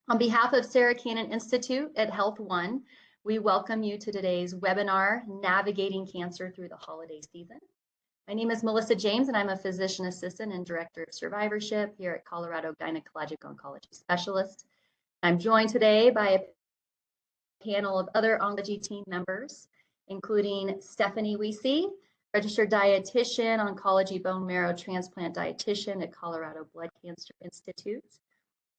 On behalf of Sarah Cannon Institute at HealthONE, we welcome you to today's webinar, Navigating Cancer Through the Holiday Season. My name is Melissa James, and I'm a physician assistant and director of survivorship here at Colorado Gynecologic Oncology Specialist. I'm joined today by a panel of other oncology team members, including Stephanie Wiese, registered dietitian, oncology bone marrow transplant dietitian at Colorado Blood Cancer Institute.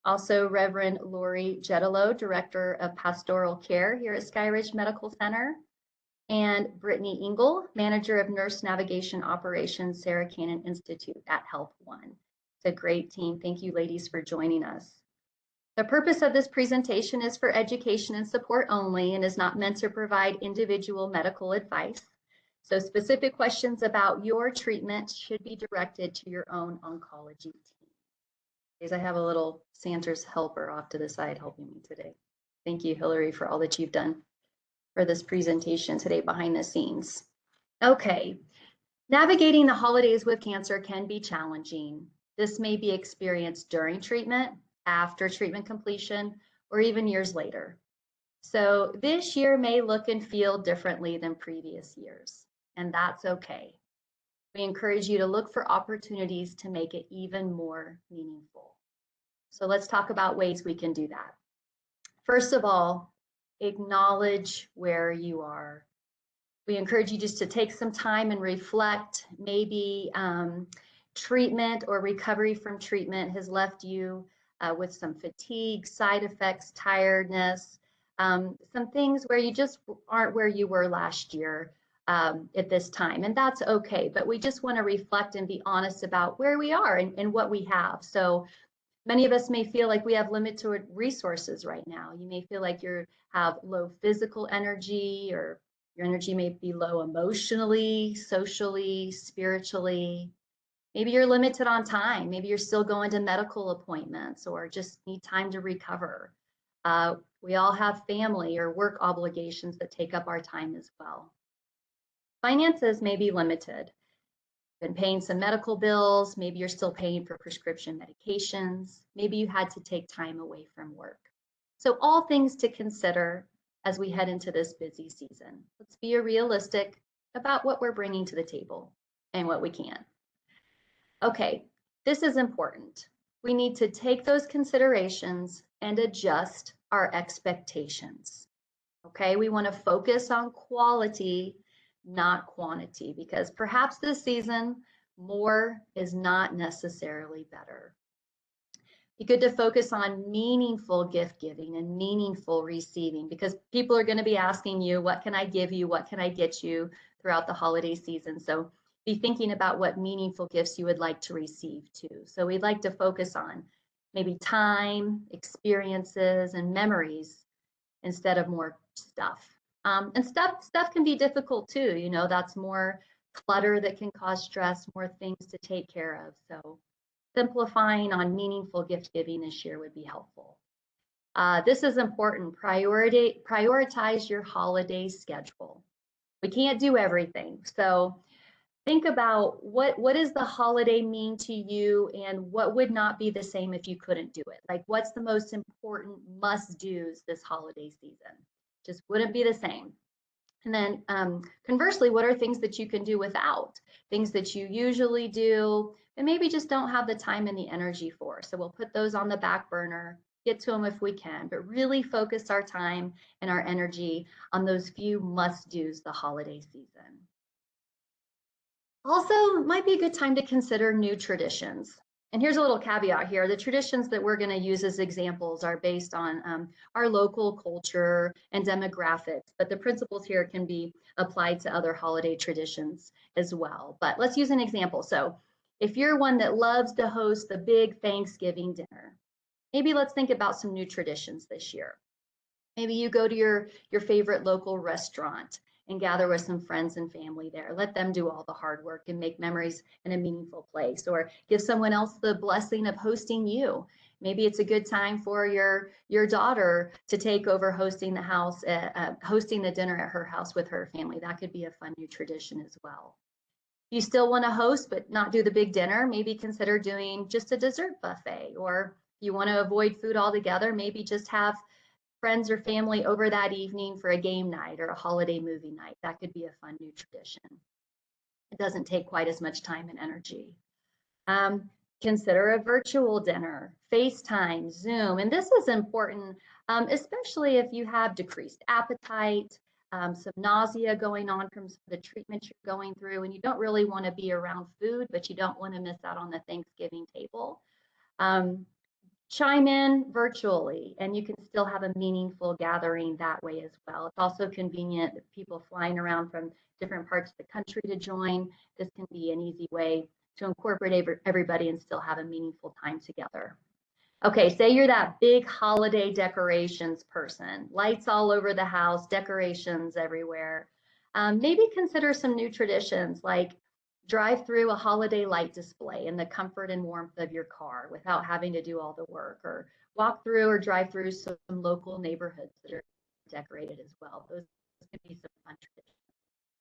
Also, Reverend Lori Jetalo, Director of Pastoral Care here at Skyridge Medical Center, and Brittany Engel, Manager of Nurse Navigation Operations, Sarah Cannon Institute at HealthONE. It's a great team. Thank you, ladies, for joining us. The purpose of this presentation is for education and support only and is not meant to provide individual medical advice. So specific questions about your treatment should be directed to your own oncology team. I have a little Santa's helper off to the side helping me today. Thank you, Hillary, for all that you've done for this presentation today behind the scenes. Okay, navigating the holidays with cancer can be challenging. This may be experienced during treatment, after treatment completion, or even years later. So this year may look and feel differently than previous years, and that's okay. We encourage you to look for opportunities to make it even more meaningful. So let's talk about ways we can do that. First of all, acknowledge where you are. We encourage you just to take some time and reflect. Maybe treatment or recovery from treatment has left you with some fatigue, side effects, tiredness, some things where you just aren't where you were last year. At this time, and that's okay, but we just want to reflect and be honest about where we are and what we have. So many of us may feel like we have limited resources right now. You may feel like you have low physical energy, or your energy may be low emotionally, socially, spiritually. Maybe you're limited on time. Maybe you're still going to medical appointments or just need time to recover. We all have family or work obligations that take up our time as well. Finances may be limited. You've been paying some medical bills, maybe you're still paying for prescription medications, maybe you had to take time away from work. So all things to consider as we head into this busy season. Let's be realistic about what we're bringing to the table and what we can. Okay, this is important. We need to take those considerations and adjust our expectations. Okay, we want to focus on quality, not quantity, because perhaps this season, more is not necessarily better. Be good to focus on meaningful gift giving and meaningful receiving, because people are going to be asking you, what can I give you? What can I get you throughout the holiday season? So be thinking about what meaningful gifts you would like to receive too. So we'd like to focus on maybe time, experiences, and memories instead of more stuff. And stuff can be difficult too. You know, that's more clutter that can cause stress, more things to take care of. So simplifying on meaningful gift giving this year would be helpful. This is important. Prioritize your holiday schedule. We can't do everything. So think about what does the holiday mean to you, and what would not be the same if you couldn't do it? Like, what's the most important must-dos this holiday season? Just wouldn't be the same. And then conversely, what are things that you can do without? Things that you usually do and maybe just don't have the time and the energy for. So we'll put those on the back burner, get to them if we can, but really focus our time and our energy on those few must-dos the holiday season. Also, might be a good time to consider new traditions. And here's a little caveat here. The traditions that we're going to use as examples are based on our local culture and demographics, but the principles here can be applied to other holiday traditions as well. But let's use an example. So if you're one that loves to host the big Thanksgiving dinner, maybe let's think about some new traditions this year. Maybe you go to your favorite local restaurant and gather with some friends and family there. Let them do all the hard work and make memories in a meaningful place, or give someone else the blessing of hosting you. Maybe it's a good time for your daughter to take over hosting the house, hosting the dinner at her house with her family. That could be a fun new tradition as well. If you still want to host but not do the big dinner, maybe consider doing just a dessert buffet or If you want to avoid food altogether, maybe just have friends or family over that evening for a game night or a holiday movie night. That could be a fun new tradition. It doesn't take quite as much time and energy. Um, Consider a virtual dinner, FaceTime, Zoom, and this is important, especially if you have decreased appetite, some nausea going on from the treatment you're going through, and you don't really want to be around food, but you don't want to miss out on the Thanksgiving table. Um, Chime in virtually, and you can still have a meaningful gathering that way as well. It's also convenient if people flying around from different parts of the country to join. This can be an easy way to incorporate everybody and still have a meaningful time together. Okay, say you're that big holiday decorations person, lights all over the house, decorations everywhere. Maybe consider some new traditions like drive through a holiday light display in the comfort and warmth of your car without having to do all the work, or walk through or drive through some local neighborhoods that are decorated as well. Those could be some fun traditions.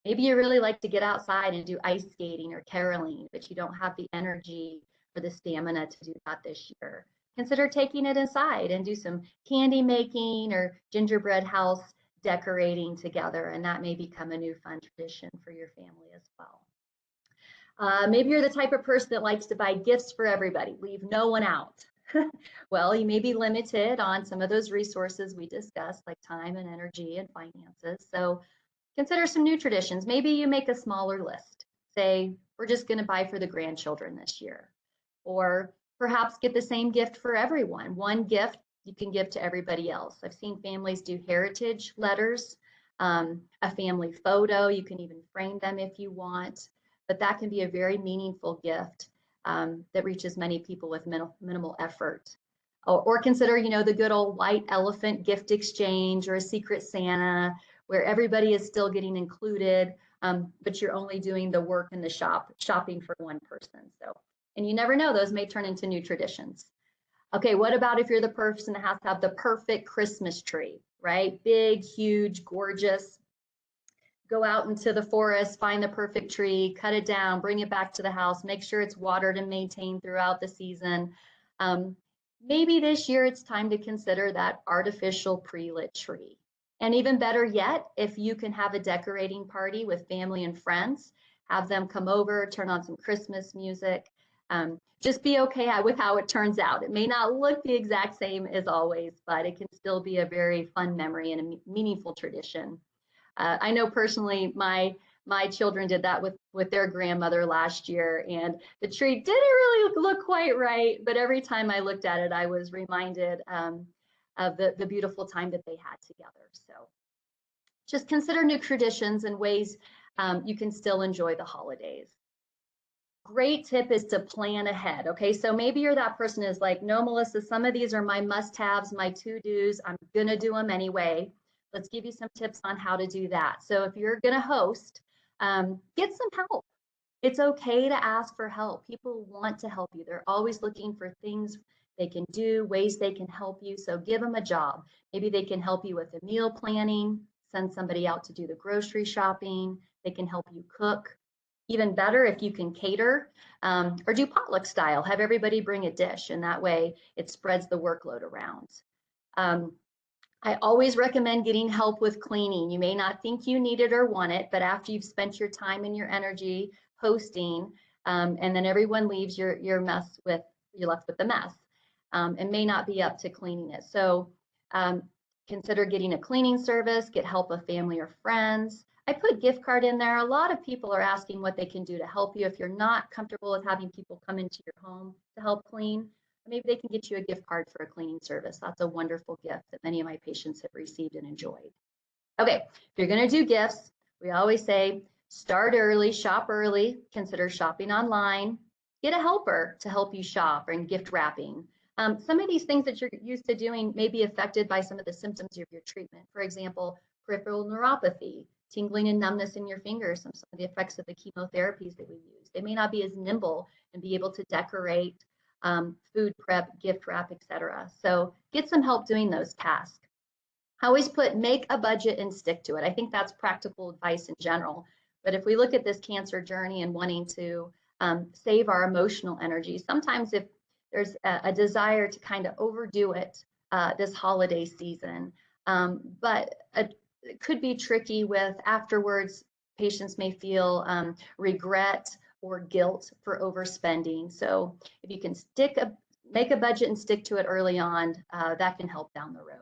Maybe you really like to get outside and do ice skating or caroling, but you don't have the energy or the stamina to do that this year. Consider taking it inside and do some candy making or gingerbread house decorating together, and that may become a new fun tradition for your family as well. Maybe you're the type of person that likes to buy gifts for everybody, leave no one out. Well, you may be limited on some of those resources we discussed, like time and energy and finances. So consider some new traditions. Maybe you make a smaller list. Say, we're just going to buy for the grandchildren this year. Or perhaps get the same gift for everyone. One gift you can give to everybody else. I've seen families do heritage letters, a family photo. You can even frame them if you want. But that can be a very meaningful gift that reaches many people with minimal effort. Or consider, the good old white elephant gift exchange or a secret Santa, where everybody is still getting included, but you're only doing the work in the shopping for one person. So, and you never know, those may turn into new traditions. Okay, what about if you're the person that has to have the perfect Christmas tree, right? Big, huge, gorgeous. Go out into the forest, find the perfect tree, cut it down, bring it back to the house, make sure it's watered and maintained throughout the season. Maybe this year it's time to consider that artificial pre-lit tree. And even better yet, if you can have a decorating party with family and friends, have them come over, turn on some Christmas music. Just be okay with how it turns out. It may not look the exact same as always, but it can still be a very fun memory and a meaningful tradition. I know personally, my children did that with their grandmother last year, and the tree didn't really look quite right, but every time I looked at it, I was reminded of the beautiful time that they had together. So just consider new traditions and ways you can still enjoy the holidays. Great tip is to plan ahead. Okay, so maybe you're that person who's like, no, Melissa, some of these are my must-haves, my to-dos. I'm gonna do them anyway. Let's give you some tips on how to do that. So if you're gonna host, get some help. It's okay to ask for help. People want to help you. They're always looking for things they can do, ways they can help you. So give them a job. Maybe they can help you with the meal planning, send somebody out to do the grocery shopping. They can help you cook. Even better if you can cater or do potluck style, have everybody bring a dish, and that way it spreads the workload around. I always recommend getting help with cleaning. You may not think you need it or want it, but after you've spent your time and your energy hosting, and then everyone leaves, you're left with the mess, and may not be up to cleaning it. So consider getting a cleaning service, get help with family or friends. I put gift card in there. A lot of people are asking what they can do to help you. If you're not comfortable with having people come into your home to help clean, maybe they can get you a gift card for a cleaning service. That's a wonderful gift that many of my patients have received and enjoyed. Okay, if you're gonna do gifts, we always say, start early, shop early, consider shopping online, get a helper to help you shop and gift wrapping. Some of these things that you're used to doing may be affected by some of the symptoms of your treatment. For example, peripheral neuropathy, tingling and numbness in your fingers, some of the effects of the chemotherapies that we use. They may not be as nimble and be able to decorate, food prep, gift wrap, etc. So get some help doing those tasks. I always make a budget and stick to it. I think that's practical advice in general. But if we look at this cancer journey and wanting to save our emotional energy, sometimes if there's a desire to kind of overdo it this holiday season. But it could be tricky with afterwards, patients may feel regret or guilt for overspending. So if you can make a budget and stick to it early on, that can help down the road.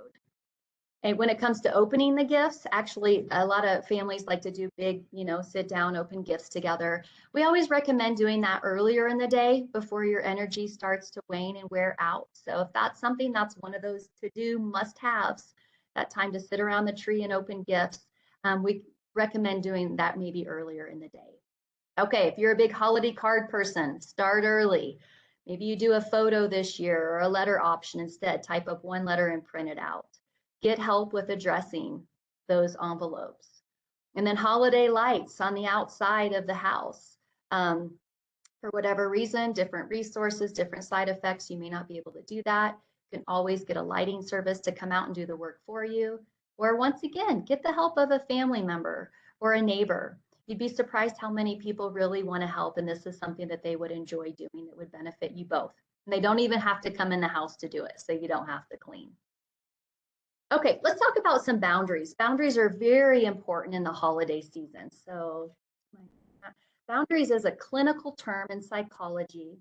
And when it comes to opening the gifts, actually, a lot of families like to do big, sit down, open gifts together. We always recommend doing that earlier in the day before your energy starts to wane and wear out. So if that's something that's one of those to-do must-haves, that time to sit around the tree and open gifts, we recommend doing that maybe earlier in the day. Okay, if you're a big holiday card person, start early. Maybe you do a photo this year or a letter option instead. Type up one letter and print it out. Get help with addressing those envelopes. And then holiday lights on the outside of the house. For whatever reason, different resources, different side effects, you may not be able to do that. You can always get a lighting service to come out and do the work for you. Or once again, get the help of a family member or a neighbor. You'd be surprised how many people really want to help, and this is something that they would enjoy doing that would benefit you both. And they don't even have to come in the house to do it, so you don't have to clean. Okay, let's talk about some boundaries. Boundaries are very important in the holiday season. So boundaries is a clinical term in psychology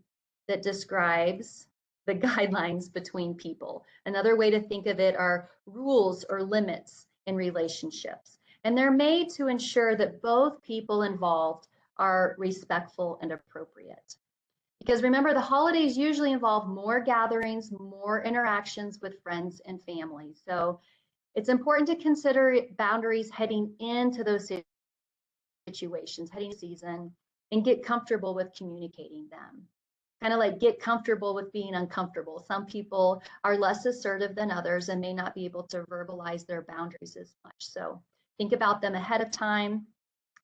that describes the guidelines between people. Another way to think of it are rules or limits in relationships. And they're made to ensure that both people involved are respectful and appropriate. Because remember, the holidays usually involve more gatherings, more interactions with friends and family. So it's important to consider boundaries heading into those situations, heading into season, and get comfortable with communicating them. Kind of like get comfortable with being uncomfortable. Some people are less assertive than others and may not be able to verbalize their boundaries as much. So think about them ahead of time,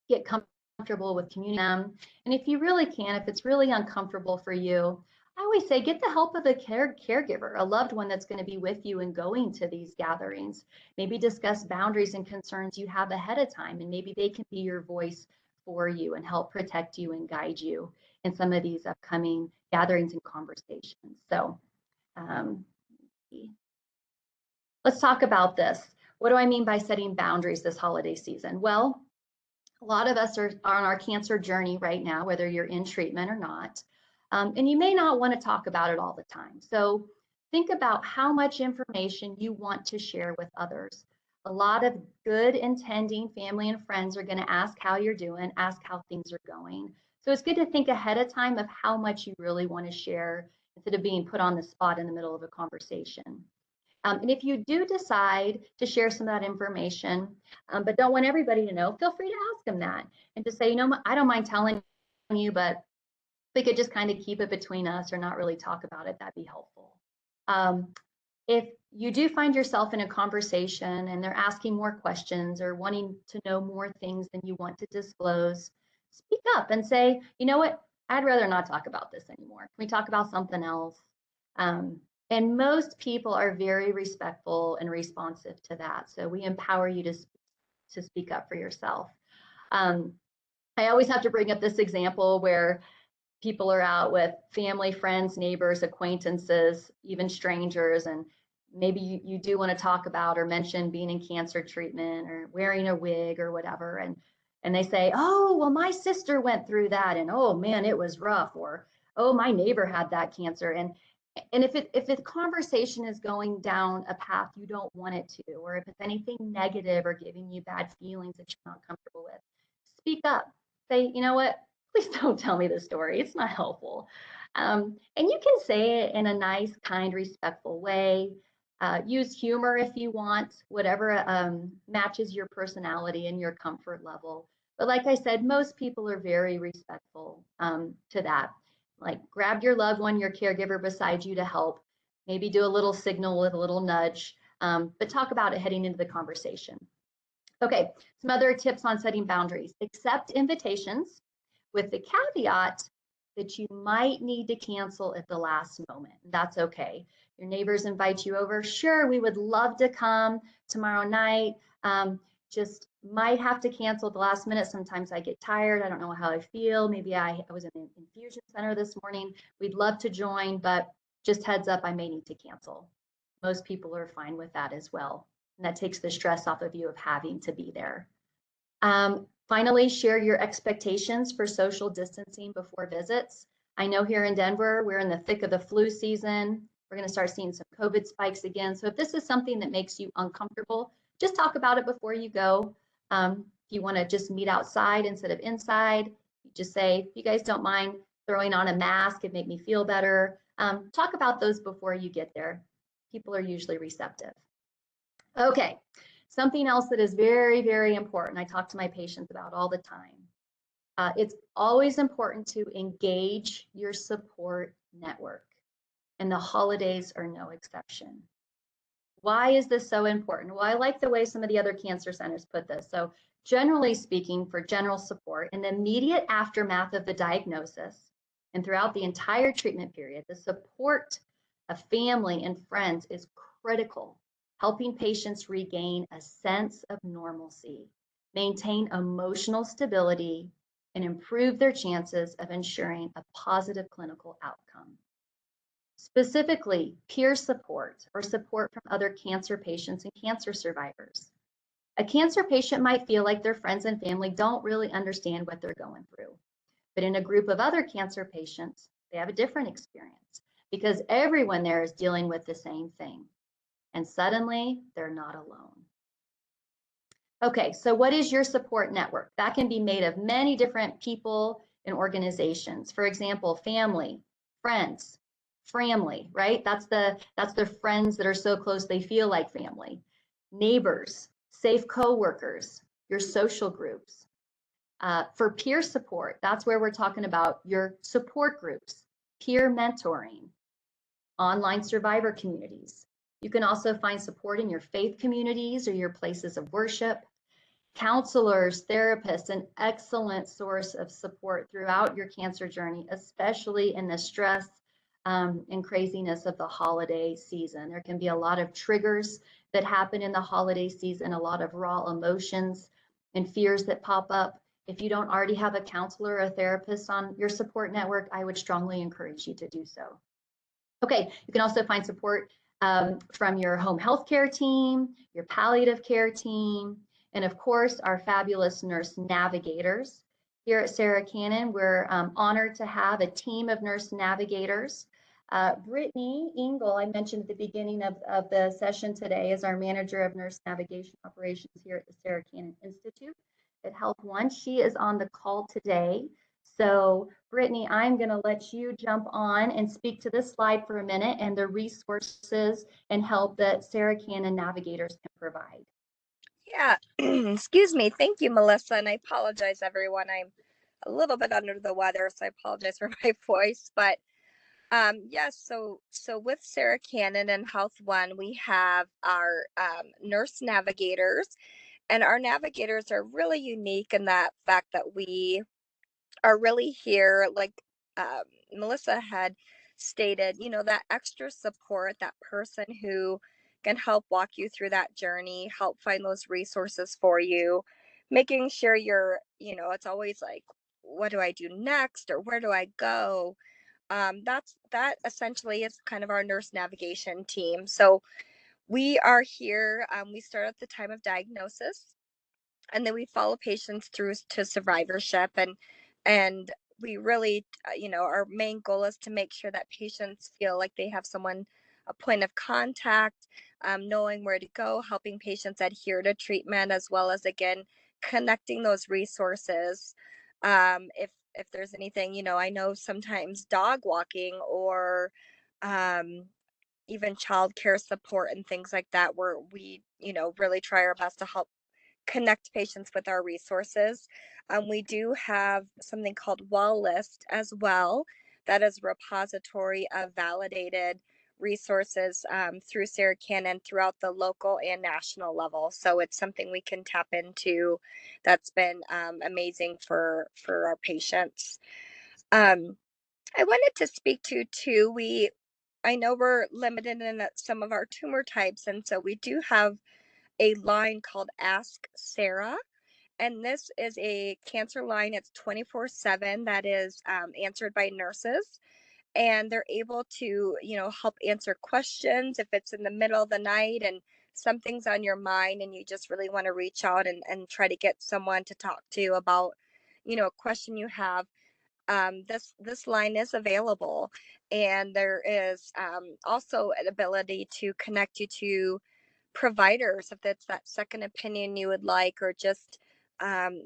get comfortable with communicating them. And if you really can, if it's really uncomfortable for you, I always say get the help of a caregiver, a loved one that's going to be with you and going to these gatherings. Maybe discuss boundaries and concerns you have ahead of time, and maybe they can be your voice for you and help protect you and guide you in some of these upcoming gatherings and conversations. So let's talk about this. What do I mean by setting boundaries this holiday season? Well, a lot of us are on our cancer journey right now, whether you're in treatment or not. And you may not want to talk about it all the time. So think about how much information you want to share with others. A lot of good intending family and friends are going to ask how you're doing, ask how things are going. So it's good to think ahead of time of how much you really want to share instead of being put on the spot in the middle of a conversation. And if you do decide to share some of that information, but don't want everybody to know, feel free to ask them that and to say, I don't mind telling you, but we could just kind of keep it between us or not really talk about it. That'd be helpful. If you do find yourself in a conversation and they're asking more questions or wanting to know more things than you want to disclose, speak up and say, you know what, I'd rather not talk about this anymore. Can we talk about something else? And most people are very respectful and responsive to that. So we empower you to speak up for yourself. I always have to bring up this example where people are out with family, friends, neighbors, acquaintances, even strangers, and maybe you do want to talk about or mention being in cancer treatment or wearing a wig or whatever. And they say, oh, well, my sister went through that, and oh man, it was rough, or oh, my neighbor had that cancer. And if the conversation is going down a path you don't want it to, or if it's anything negative or giving you bad feelings that you're not comfortable with, speak up. Say, you know what, please don't tell me the story. It's not helpful. And you can say it in a nice, kind, respectful way. Use humor if you want, whatever matches your personality and your comfort level. But like I said, most people are very respectful to that. Like grab your loved one, your caregiver beside you to help. Maybe do a little signal with a little nudge, but talk about it heading into the conversation. Okay, some other tips on setting boundaries. Accept invitations with the caveat that you might need to cancel at the last moment. That's okay. Your neighbors invite you over. Sure, we would love to come tomorrow night. Just might have to cancel at the last minute. Sometimes I get tired. I don't know how I feel. Maybe I was in the infusion center this morning. We'd love to join, but just heads up, I may need to cancel. Most people are fine with that as well. And that takes the stress off of you of having to be there. Finally, share your expectations for social distancing before visits. I know here in Denver, we're in the thick of the flu season. We're going to start seeing some COVID spikes again. So if this is something that makes you uncomfortable, just talk about it before you go. If you want to just meet outside instead of inside, you just say, you guys don't mind throwing on a mask, it'd make me feel better. Talk about those before you get there. People are usually receptive. Okay, something else that is very, very important, I talk to my patients about all the time. It's always important to engage your support network, and the holidays are no exception. Why is this so important? Well, I like the way some of the other cancer centers put this. So generally speaking, for general support, in the immediate aftermath of the diagnosis and throughout the entire treatment period, the support of family and friends is critical, helping patients regain a sense of normalcy, maintain emotional stability, and improve their chances of ensuring a positive clinical outcome. Specifically, peer support or support from other cancer patients and cancer survivors. A cancer patient might feel like their friends and family don't really understand what they're going through. But in a group of other cancer patients, they have a different experience because everyone there is dealing with the same thing. And suddenly, they're not alone. Okay, so what is your support network? That can be made of many different people and organizations. For example, family, friends, family, right? That's the friends that are so close they feel like family. Neighbors, safe coworkers, your social groups. For peer support, that's where we're talking about your support groups, peer mentoring, online survivor communities. You can also find support in your faith communities or your places of worship. Counselors, therapists, an excellent source of support throughout your cancer journey, especially in the stress and craziness of the holiday season. There can be a lot of triggers that happen in the holiday season, a lot of raw emotions and fears that pop up. If you don't already have a counselor or a therapist on your support network, I would strongly encourage you to do so. Okay, you can also find support from your home health care team, your palliative care team, and of course, our fabulous nurse navigators. Here at Sarah Cannon, we're honored to have a team of nurse navigators. Brittany Engel, I mentioned at the beginning of the session today, is our manager of nurse navigation operations here at the Sarah Cannon Institute at HealthONE. She is on the call today. So Brittany, I'm going to let you jump on and speak to this slide for a minute and the resources and help that Sarah Cannon navigators can provide. Yeah, excuse me. Thank you, Melissa. And I apologize, everyone. I'm a little bit under the weather, so I apologize for my voice. But yes, so with Sarah Cannon and HealthONE, we have our nurse navigators, and our navigators are really unique in that fact that we are really here, like Melissa had stated, that extra support, that person who can help walk you through that journey, help find those resources for you, making sure it's always like, what do I do next, or where do I go? That essentially is kind of our nurse navigation team. So we are here. We start at the time of diagnosis, and then we follow patients through to survivorship, and we really our main goal is to make sure that patients feel like they have someone, a point of contact, knowing where to go, helping patients adhere to treatment, as well as, again, connecting those resources. If there's anything, I know sometimes dog walking or even childcare support and things like that, where we really try our best to help connect patients with our resources. We do have something called Wall List as well. That is a repository of validated resources through Sarah Cannon throughout the local and national level. So it's something we can tap into. That's been amazing for our patients. I wanted to speak to too. I know we're limited in some of our tumor types, and so we do have a line called Ask Sarah. And this is a cancer line. It's 24/7 that is answered by nurses. and they're able to, help answer questions if it's in the middle of the night and something's on your mind and you just really want to reach out and try to get someone to talk to about, a question you have. This line is available, and there is also an ability to connect you to providers if that's that second opinion you would like, or just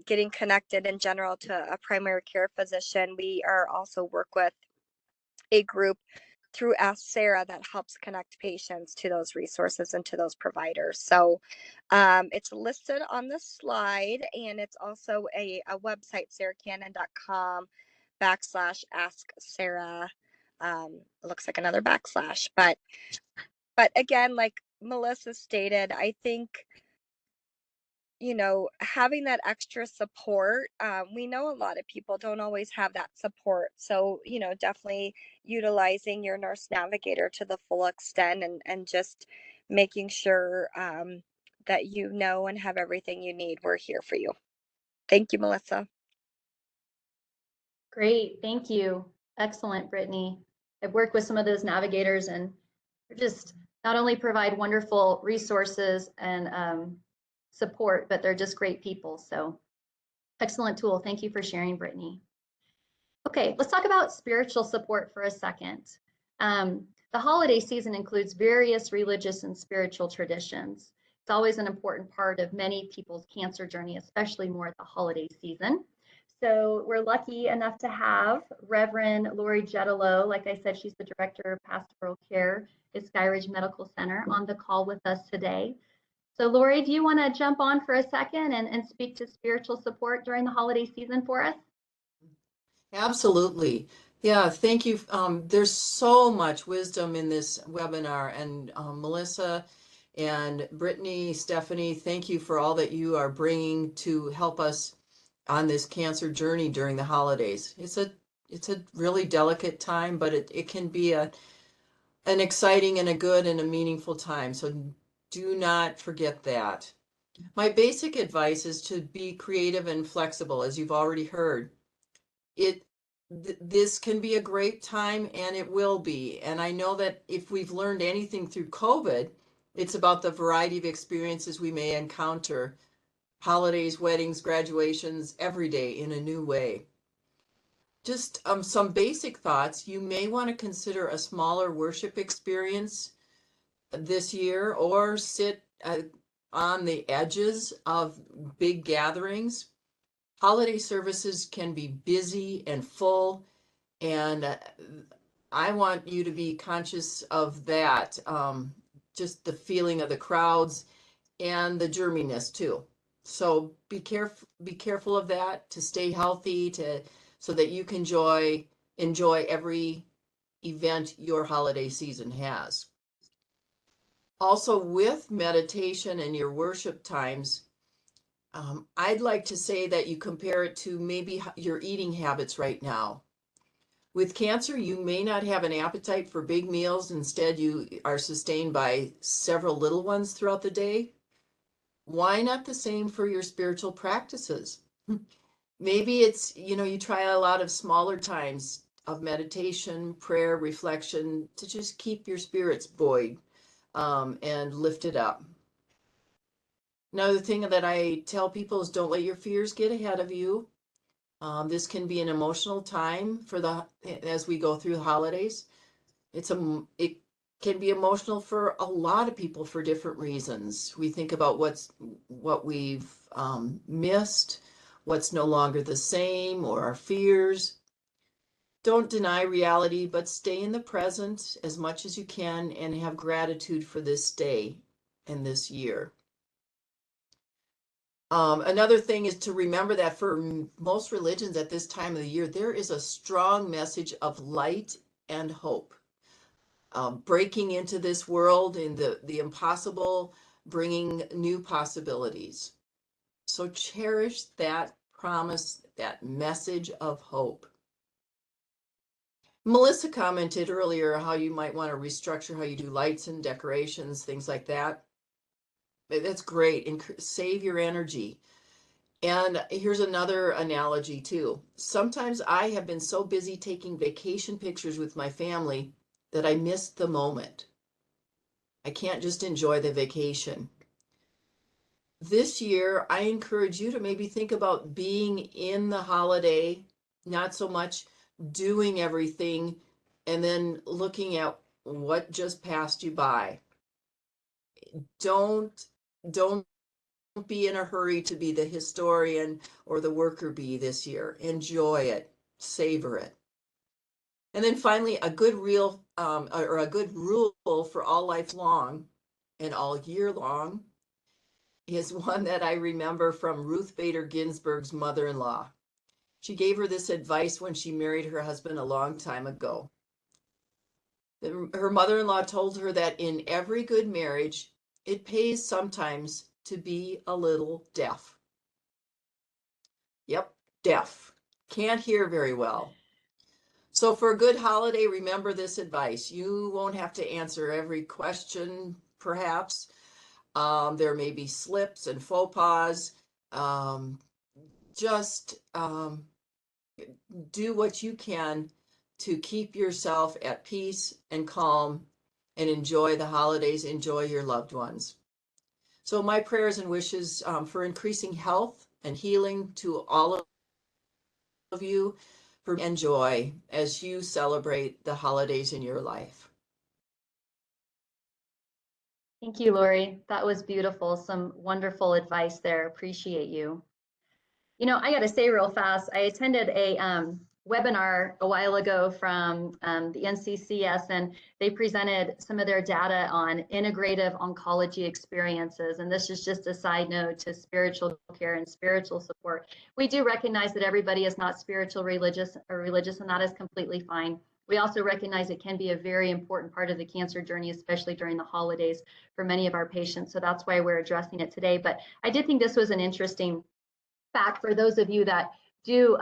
getting connected in general to a primary care physician. We are also work with a group through Ask Sarah that helps connect patients to those resources and to those providers. So it's listed on the slide, and it's also a website, sarahcannon.com/ask Sarah. It looks like another backslash, but again, like Melissa stated, I think, having that extra support, we know a lot of people don't always have that support. So, definitely utilizing your nurse navigator to the full extent, and just making sure that you know and have everything you need. We're here for you. Thank you, Melissa. Great, thank you. Excellent, Brittany. I've worked with some of those navigators, and they're just not only provide wonderful resources and support, but they're just great people. So excellent tool. Thank you for sharing, Brittany. Okay, let's talk about spiritual support for a second. The holiday season includes various religious and spiritual traditions. It's always an important part of many people's cancer journey, especially more at the holiday season. So we're lucky enough to have Reverend Lori Jetalo. Like I said, she's the Director of Pastoral Care at Skyridge Medical Center, on the call with us today. So Lori, do you want to jump on for a second and speak to spiritual support during the holiday season for us? Absolutely. Yeah, thank you. There's so much wisdom in this webinar, and Melissa and Brittany, Stephanie, thank you for all that you are bringing to help us on this cancer journey during the holidays. It's a really delicate time, but it can be an exciting and a good and a meaningful time. So do not forget that. My basic advice is to be creative and flexible, as you've already heard. This can be a great time, and it will be. And I know that if we've learned anything through COVID, it's about the variety of experiences we may encounter: holidays, weddings, graduations, every day in a new way. Just some basic thoughts. You may want to consider a smaller worship experience this year, or sit on the edges of big gatherings. Holiday services can be busy and full, and I want you to be conscious of that, just the feeling of the crowds and the germiness too. So be careful of that, to stay healthy, so that you can enjoy every event your holiday season has. Also, with meditation and your worship times, I'd like to say that you compare it to maybe your eating habits right now. With cancer, you may not have an appetite for big meals. Instead, you are sustained by several little ones throughout the day. Why not the same for your spiritual practices? Maybe it's, you try a lot of smaller times of meditation, prayer, reflection, to just keep your spirits buoyed and lifted up. Another thing that I tell people is, don't let your fears get ahead of you. This can be an emotional time as we go through the holidays. It can be emotional for a lot of people for different reasons. We think about what we've missed, what's no longer the same, or our fears. Don't deny reality, but stay in the present as much as you can, and have gratitude for this day and this year. Another thing is to remember that for most religions at this time of the year, there is a strong message of light and hope. Breaking into this world in the impossible, bringing new possibilities. So cherish that promise, that message of hope. Melissa commented earlier how you might want to restructure how you do lights and decorations, things like that. That's great. And save your energy. And here's another analogy too. Sometimes I have been so busy taking vacation pictures with my family that I missed the moment. I can't just enjoy the vacation. This year, I encourage you to maybe think about being in the holiday, not so much doing everything and then looking at what just passed you by. Don't don't be in a hurry to be the historian or the worker bee this year. Enjoy it, savor it. And then finally, a good a good rule for all life long and all year long is one that I remember from Ruth Bader Ginsburg's mother-in-law. She gave her this advice when she married her husband a long time ago. Her mother-in-law told her that in every good marriage, it pays sometimes to be a little deaf. Yep, deaf. Can't hear very well. So for a good holiday, remember this advice. You won't have to answer every question, perhaps. There may be slips and faux pas. Um, just do what you can to keep yourself at peace and calm and enjoy the holidays, enjoy your loved ones. So my prayers and wishes for increasing health and healing to all of you for and joy as you celebrate the holidays in your life. Thank you, Lori. That was beautiful. Some wonderful advice there. Appreciate you. You know, I got to say real fast, I attended a webinar a while ago from the NCCS, and they presented some of their data on integrative oncology experiences. And this is just a side note to spiritual care and spiritual support. We do recognize that everybody is not spiritual, religious, and that is completely fine. We also recognize it can be a very important part of the cancer journey, especially during the holidays for many of our patients. So that's why we're addressing it today. But I did think this was an interesting fact for those of you that do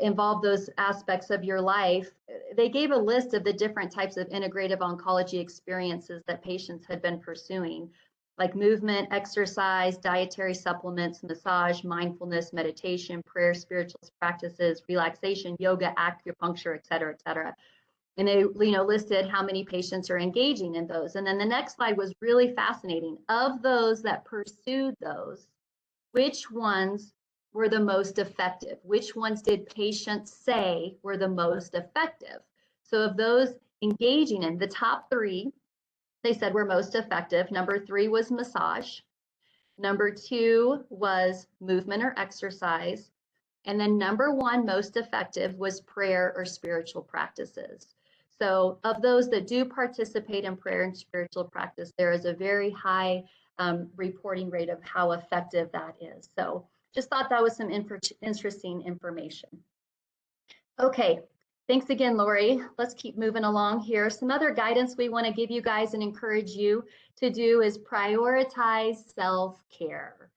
involve those aspects of your life. They gave a list of the different types of integrative oncology experiences that patients had been pursuing, like movement, exercise, dietary supplements, massage, mindfulness, meditation, prayer, spiritual practices, relaxation, yoga, acupuncture, et cetera, et cetera. And they, listed how many patients are engaging in those. And then the next slide was really fascinating. Of those that pursued those, which ones were the most effective? Which ones did patients say were the most effective? So of those engaging in the top three, they said were most effective. Number 3 was massage. Number 2 was movement or exercise. And then number 1 most effective was prayer or spiritual practices. So of those that do participate in prayer and spiritual practice, there is a very high reporting rate of how effective that is. So just thought that was some interesting information. Okay, thanks again, Lori. Let's keep moving along here. Some other guidance we want to give you guys and encourage you to do is prioritize self-care.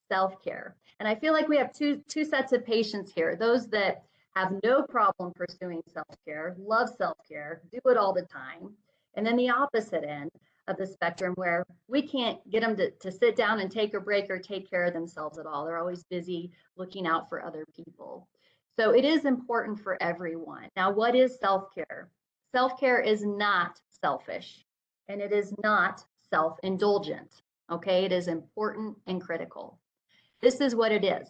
Self-care. And I feel like we have two sets of patients here. Those that have no problem pursuing self-care, love self-care, do it all the time. And then the opposite end of the spectrum where we can't get them to sit down and take a break or take care of themselves at all. They're always busy looking out for other people. So it is important for everyone. Now, what is self-care? Self-care is not selfish, and it is not self-indulgent. Okay, it is important and critical. This is what it is.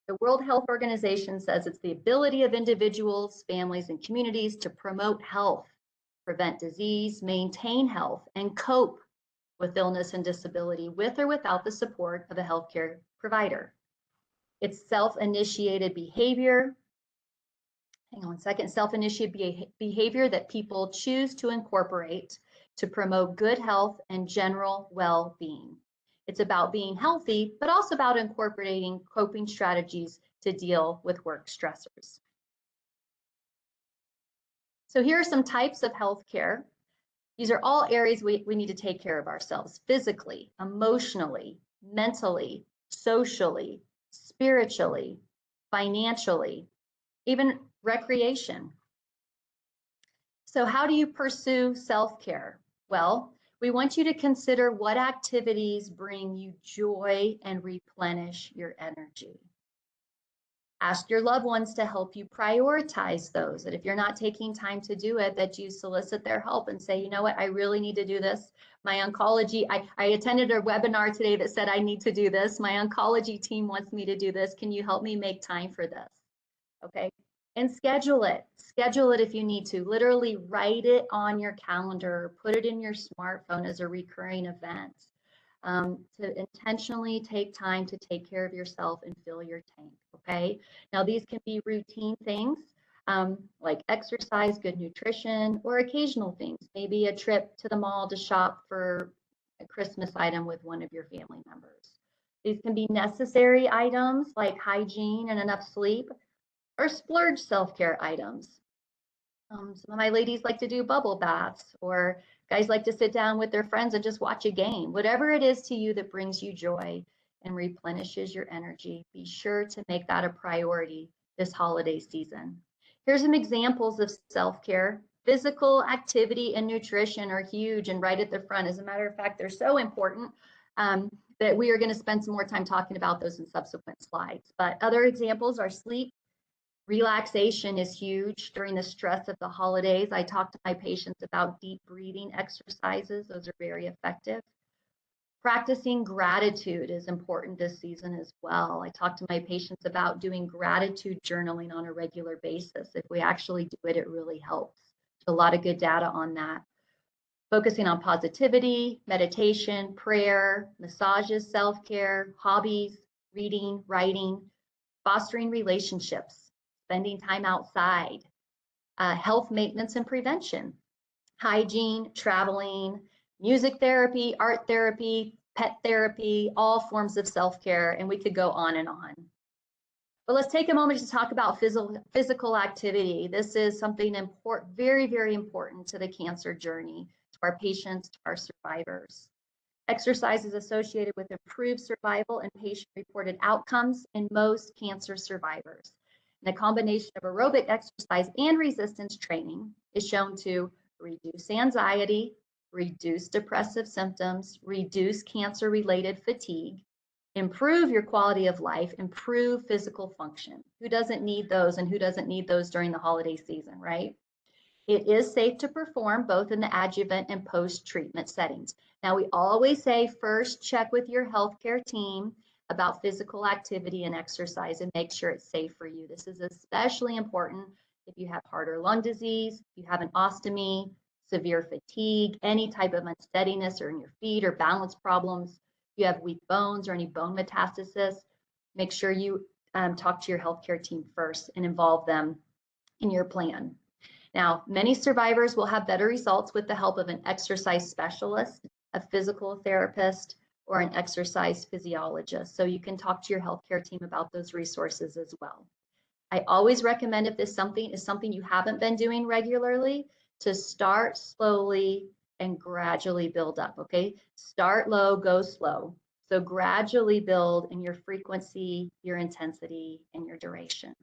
The World Health Organization says it's the ability of individuals, families, and communities to promote health, prevent disease, maintain health, and cope with illness and disability with or without the support of a healthcare provider. It's self-initiated behavior. Hang on one second. Self-initiated behavior that people choose to incorporate to promote good health and general well-being. It's about being healthy, but also about incorporating coping strategies to deal with work stressors. So here are some types of healthcare. These are all areas we need to take care of ourselves: physically, emotionally, mentally, socially, spiritually, financially, even recreation. So how do you pursue self-care? Well, We want you to consider what activities bring you joy and replenish your energy. Ask your loved ones to help you prioritize those. And if you're not taking time to do it, that you solicit their help and say, you know what, I really need to do this. My oncology, I attended a webinar today that said I need to do this. My oncology team wants me to do this. Can you help me make time for this? Okay. And schedule it. Schedule it if you need to. Literally write it on your calendar, put it in your smartphone as a recurring event. To intentionally take time to take care of yourself and fill your tank, okay? Now, these can be routine things like exercise, good nutrition, or occasional things, maybe a trip to the mall to shop for a Christmas item with one of your family members. These can be necessary items like hygiene and enough sleep, or splurge self-care items. Some of my ladies like to do bubble baths, or guys like to sit down with their friends and just watch a game. Whatever it is to you that brings you joy and replenishes your energy, be sure to make that a priority this holiday season. Here's some examples of self-care. Physical activity and nutrition are huge and right at the front. As a matter of fact, they're so important that we are going to spend some more time talking about those in subsequent slides. But other examples are sleep. Relaxation is huge during the stress of the holidays. I talk to my patients about deep breathing exercises. Those are very effective. Practicing gratitude is important this season as well. I talk to my patients about doing gratitude journaling on a regular basis. If we actually do it, it really helps. There's a lot of good data on that. Focusing on positivity, meditation, prayer, massages, self-care, hobbies, reading, writing, fostering relationships, spending time outside, health maintenance and prevention, hygiene, traveling, music therapy, art therapy, pet therapy, all forms of self-care, and we could go on and on. But let's take a moment to talk about physical activity. This is something important, very, very important to the cancer journey, to our patients, to our survivors. Exercise is associated with improved survival and patient-reported outcomes in most cancer survivors. And a combination of aerobic exercise and resistance training is shown to reduce anxiety, reduce depressive symptoms, reduce cancer-related fatigue, improve your quality of life, improve physical function. Who doesn't need those, and who doesn't need those during the holiday season, right? It is safe to perform both in the adjuvant and post-treatment settings. Now, we always say first check with your healthcare team about physical activity and exercise and make sure it's safe for you. This is especially important if you have heart or lung disease, if you have an ostomy, severe fatigue, any type of unsteadiness or in your feet or balance problems, if you have weak bones or any bone metastasis, make sure you talk to your healthcare team first and involve them in your plan. Now, many survivors will have better results with the help of an exercise specialist, a physical therapist, or an exercise physiologist. So you can talk to your healthcare team about those resources as well. I always recommend if this is something you haven't been doing regularly, to start slowly and gradually build up, okay? Start low, go slow. So gradually build in your frequency, your intensity, and your duration.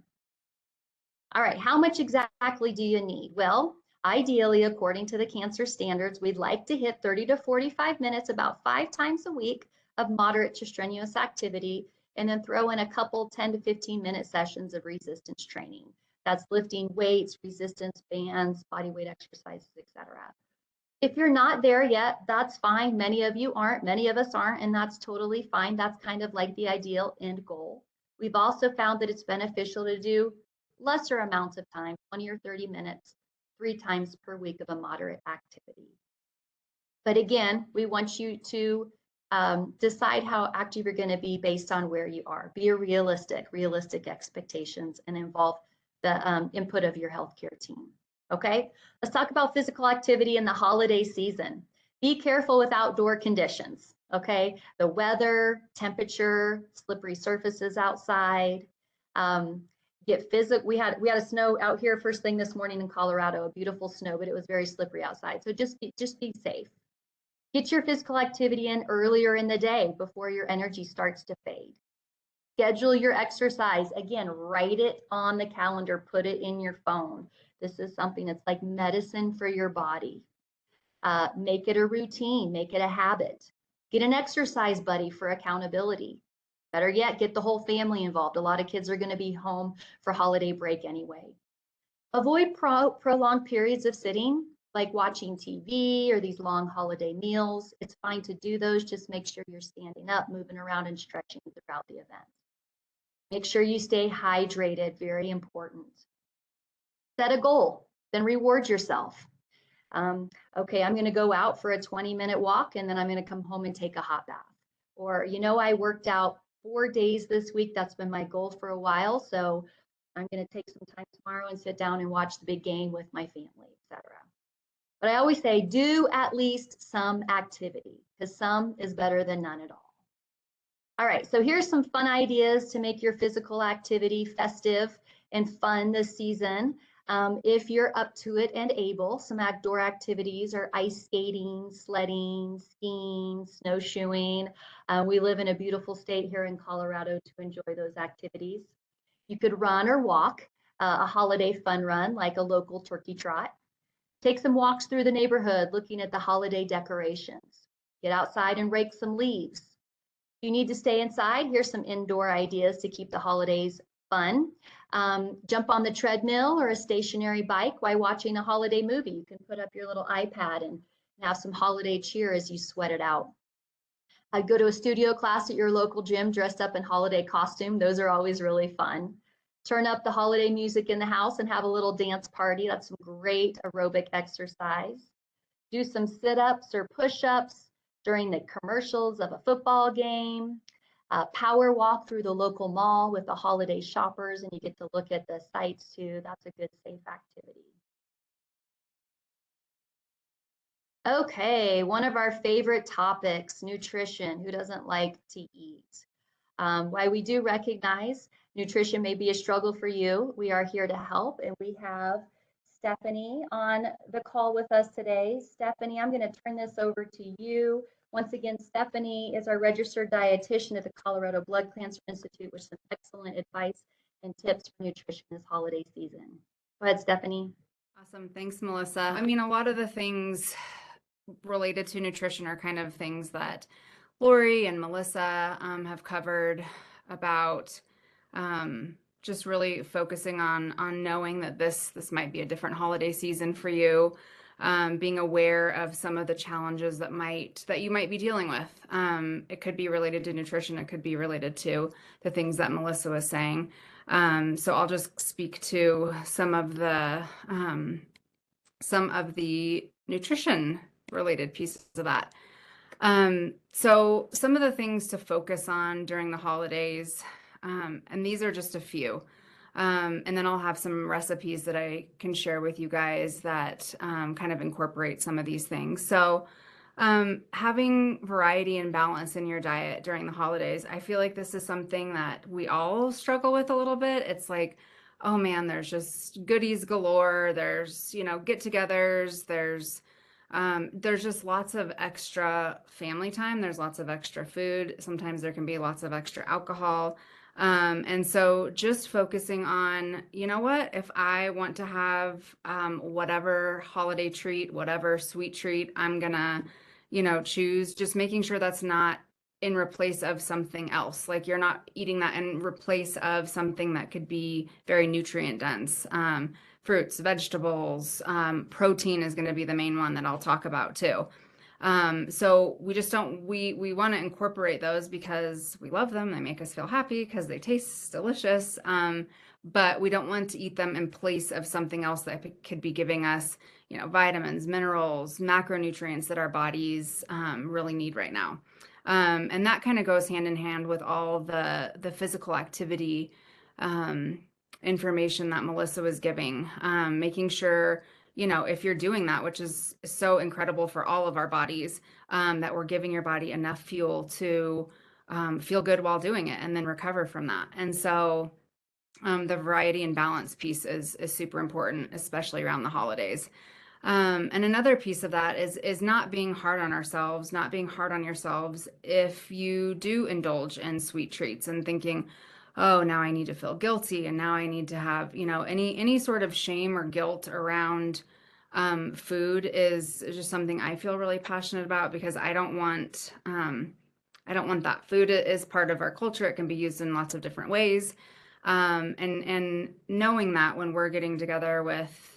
All right, how much exactly do you need? Well, ideally, according to the cancer standards, we'd like to hit 30 to 45 minutes about 5 times a week of moderate to strenuous activity, and then throw in a couple 10 to 15-minute sessions of resistance training. That's lifting weights, resistance bands, body weight exercises, etc. If you're not there yet, that's fine. Many of you aren't, many of us aren't, and that's totally fine. That's kind of like the ideal end goal. We've also found that it's beneficial to do lesser amounts of time, 20 or 30 minutes, 3 times per week of a moderate activity. But again, we want you to decide how active you're going to be based on where you are. Be realistic expectations, and involve the input of your healthcare team. Okay, let's talk about physical activity in the holiday season. Be careful with outdoor conditions. Okay, the weather, temperature, slippery surfaces outside. Get physical. We had a snow out here first thing this morning in Colorado, a beautiful snow, but it was very slippery outside. So just be safe. Get your physical activity in earlier in the day before your energy starts to fade. Schedule your exercise. Again, write it on the calendar, put it in your phone. This is something that's like medicine for your body. Make it a routine, make it a habit. Get an exercise buddy for accountability. Better yet, get the whole family involved. A lot of kids are going to be home for holiday break anyway. Avoid prolonged periods of sitting, like watching TV or these long holiday meals. It's fine to do those. Just make sure you're standing up, moving around, and stretching throughout the event. Make sure you stay hydrated, very important. Set a goal, then reward yourself. Okay, I'm going to go out for a 20-minute walk and then I'm going to come home and take a hot bath. Or, I worked out 4 days this week. That's been my goal for a while. So I'm going to take some time tomorrow and sit down and watch the big game with my family, etc. But I always say do at least some activity because some is better than none at all. All right, so here's some fun ideas to make your physical activity festive and fun this season. If you're up to it and able, some outdoor activities are ice skating, sledding, skiing, snowshoeing. We live in a beautiful state here in Colorado to enjoy those activities. You could run or walk, a holiday fun run like a local turkey trot. Take some walks through the neighborhood looking at the holiday decorations. Get outside and rake some leaves. If you need to stay inside, here's some indoor ideas to keep the holidays fun. Jump on the treadmill or a stationary bike while watching a holiday movie. You can put up your little iPad and have some holiday cheer as you sweat it out. Go to a studio class at your local gym dressed up in holiday costume. Those are always really fun. Turn up the holiday music in the house and have a little dance party. That's some great aerobic exercise. Do some sit-ups or push-ups during the commercials of a football game. Power walk through the local mall with the holiday shoppers and you get to look at the sights too. That's a good safe activity. Okay, one of our favorite topics, nutrition. Who doesn't like to eat? While we do recognize nutrition may be a struggle for you, we are here to help, and we have Stephanie on the call with us today. Stephanie, I'm going to turn this over to you. Once again, Stephanie is our registered dietitian at the Colorado Blood Cancer Institute with some excellent advice and tips for nutrition this holiday season. Go ahead, Stephanie. Awesome. Thanks, Melissa. I mean, a lot of the things related to nutrition are kind of things that Lori and Melissa have covered about just really focusing on knowing that this might be a different holiday season for you, being aware of some of the challenges that you might be dealing with. It could be related to nutrition. It could be related to the things that Melissa was saying. So I'll just speak to some of the nutrition related pieces of that. So some of the things to focus on during the holidays, and these are just a few, and then I'll have some recipes that I can share with you guys that kind of incorporate some of these things. So having variety and balance in your diet during the holidays, I feel like this is something that we all struggle with a little bit. It's like, oh man, there's just goodies galore. There's, get-togethers. There's just lots of extra family time. There's lots of extra food. Sometimes there can be lots of extra alcohol. And so just focusing on, if I want to have whatever holiday treat, whatever sweet treat, I'm gonna, choose, just making sure that's not in replace of something else. Like you're not eating that in replace of something that could be very nutrient dense. Fruits, vegetables, protein is going to be the main one that I'll talk about too. So we want to incorporate those because we love them. They make us feel happy because they taste delicious. But we don't want to eat them in place of something else that could be giving us, vitamins, minerals, macronutrients that our bodies really need right now. And that kind of goes hand in hand with all the physical activity information that Melissa was giving, making sure, if you're doing that, which is so incredible for all of our bodies, that we're giving your body enough fuel to feel good while doing it and then recover from that. And so the variety and balance piece is super important, especially around the holidays. And another piece of that is not being hard on ourselves, not being hard on yourselves if you do indulge in sweet treats and thinking, oh, now I need to feel guilty and now I need to have, any sort of shame or guilt around Food is just something I feel really passionate about because I don't want that. Food is part of our culture. It can be used in lots of different ways. And knowing that when we're getting together with,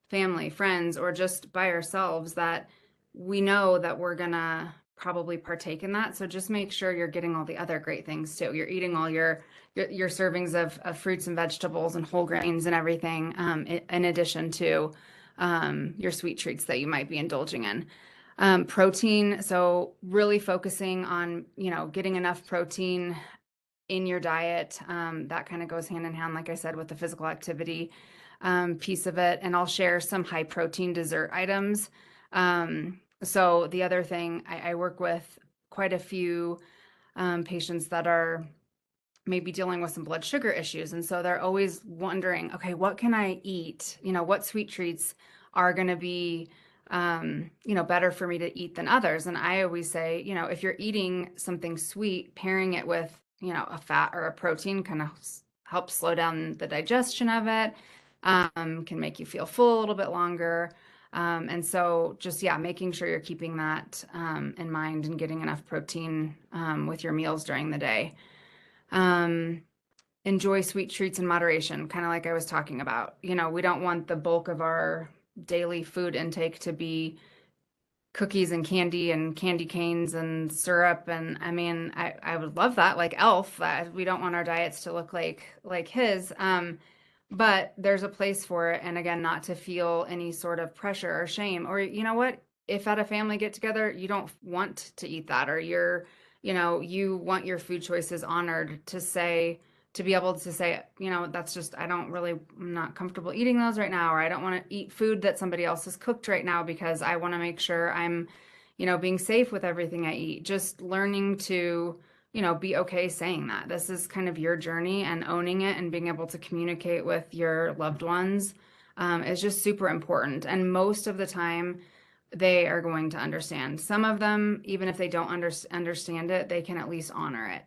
family, friends, or just by ourselves, that we know that we're gonna probably partake in that. So just make sure you're getting all the other great things too. You're eating all your servings of fruits and vegetables and whole grains and everything, in addition to your sweet treats that you might be indulging in. Protein, so really focusing on, getting enough protein in your diet. That kind of goes hand in hand, like I said, with the physical activity piece of it. And I'll share some high protein dessert items. So the other thing, I work with quite a few patients that are maybe dealing with some blood sugar issues. And so they're always wondering, okay, what can I eat? What sweet treats are going to be, better for me to eat than others? And I always say, if you're eating something sweet, pairing it with, a fat or a protein kind of helps slow down the digestion of it, can make you feel full a little bit longer. And so just, making sure you're keeping that in mind and getting enough protein with your meals during the day. Enjoy sweet treats in moderation, kind of like I was talking about. We don't want the bulk of our daily food intake to be cookies and candy canes and syrup. And I mean, I would love that, like Elf. We don't want our diets to look like his. But there's a place for it. And again, not to feel any sort of pressure or shame. Or you know what? If at a family get together, you don't want to eat that, or you want your food choices honored, to be able to say, that's just, I'm not comfortable eating those right now, or I don't want to eat food that somebody else has cooked right now because I want to make sure I'm, being safe with everything I eat. Just learning to, be okay saying that. This is kind of your journey, and owning it and being able to communicate with your loved ones is just super important. And most of the time, they are going to understand. Some of them, even if they don't understand it, they can at least honor it.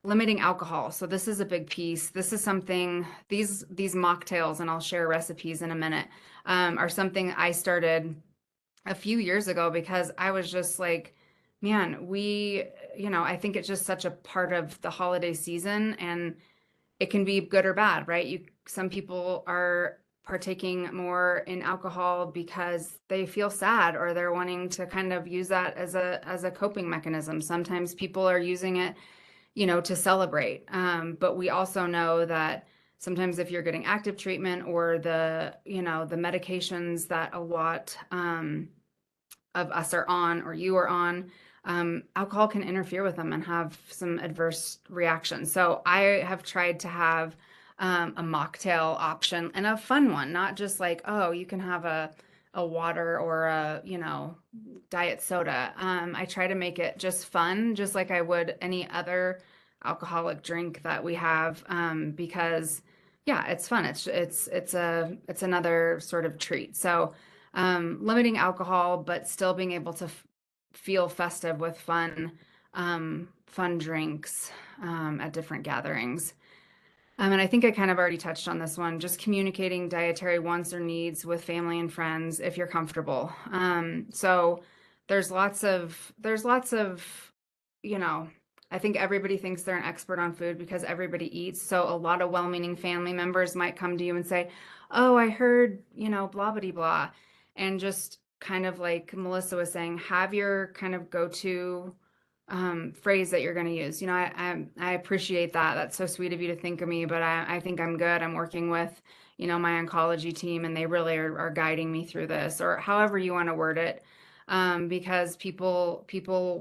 Limiting alcohol. So this is a big piece. This is something, these mocktails, and I'll share recipes in a minute, are something I started a few years ago because I was just like, man, I think it's just such a part of the holiday season, and it can be good or bad, right? Some people are partaking more in alcohol because they feel sad, or they're wanting to kind of use that as a coping mechanism. Sometimes people are using it, to celebrate. But we also know that sometimes if you're getting active treatment, or the medications that a lot of us are on, or you are on, alcohol can interfere with them and have some adverse reactions. So I have tried to have a mocktail option, and a fun one, not just like, oh, you can have a water or a, diet soda. I try to make it just fun, just like I would any other alcoholic drink that we have, because it's fun. It's another sort of treat. So limiting alcohol, but still being able to feel festive with fun drinks at different gatherings. And I think I kind of already touched on this one, just communicating dietary wants or needs with family and friends if you're comfortable. So there's lots of, I think everybody thinks they're an expert on food because everybody eats. So a lot of well-meaning family members might come to you and say, oh, I heard, blah, blah, blah. And just kind of like Melissa was saying, have your kind of go-to phrase that you're going to use. I appreciate that. That's so sweet of you to think of me, but I think I'm good. I'm working with, my oncology team, and they really are guiding me through this, or however you want to word it. Because people